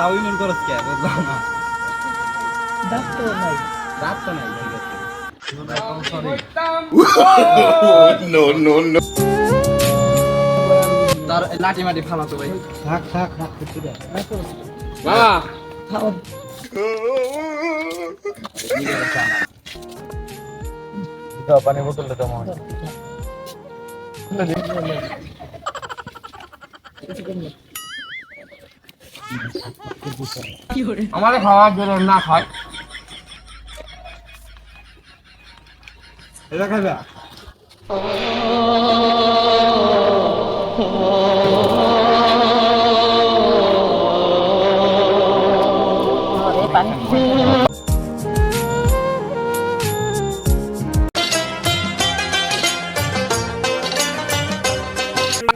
তাও ইমন করছ কে বুঝলাম না। দাঁত তো নাই। রাত তো নাই ঠিক আছে। No, no, no. তার লাঠি মাটি ফালাতো ভাই। থাক থাক থাক কিছু দে। বাবা খাও। দাও পানি বোতলটা দাও আমার। আমারে খাওয়া বের না খায়। এটা খাবে?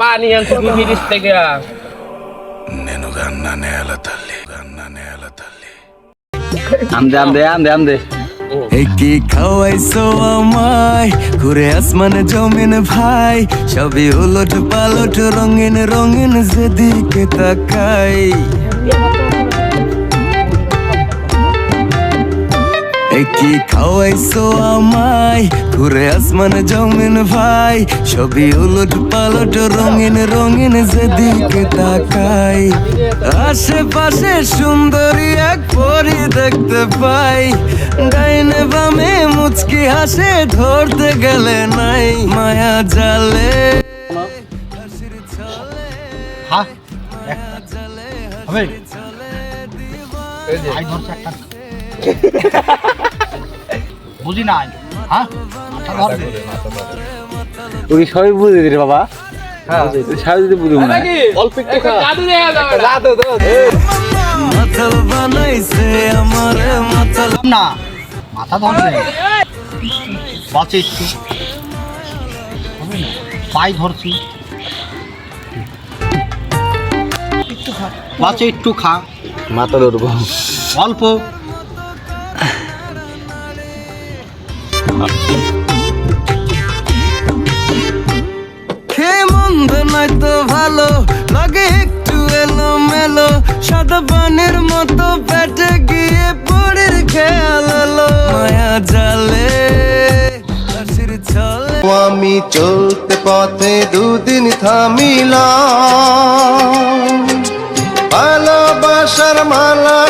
Pani yang tergigit tega. నేను గన్నా నేల తల్లి గన్నా నేల తల్లి আমদে কি খাওয়াইছো আমায় ঘুরে আসমান জমিন ভাই সবই উলট পালট রঙিন রঙিন যেদিকে তাকাই কি খাওয়াইছো আমায় ঘুরে আসমান জমিন ভাই সবই উলট পালট রঙিন রঙিন যেদিকে তাকাই আশেপাশে সুন্দরী এক পরি দেখতে পাই ডাইনে বামে মুচকি হাসে ধরতে গেলে নাই মায়া জালে হাসির ছলে হ্যাঁ মায়া জালে হবে ছলে আই ধরছে একটা বুঝি নাই হ্যাঁ মাথা ধরবে ওই সবই বুঝে দিরে বাবা। হ্যাঁ সবাই যদি বুঝবো না অল্প একটু খা। রাত তো মাতাল বানাইছে আমারে মাতাল না মাথা ধরবে বাঁচে একটু হবে না পাই ধরছি একটু খা বাঁচে একটু খা মাথা ধরবো অল্প খে মন্দ নয় তো ভালো লাগে একটু এলো মেলো সাদা পানির মতো পেটে গিয়ে পড়ির খেয়াল এলো মায়া জালে হাসির ছলে আমি চলতে পথে দুদিন থামিলাম ভালোবাসার মালা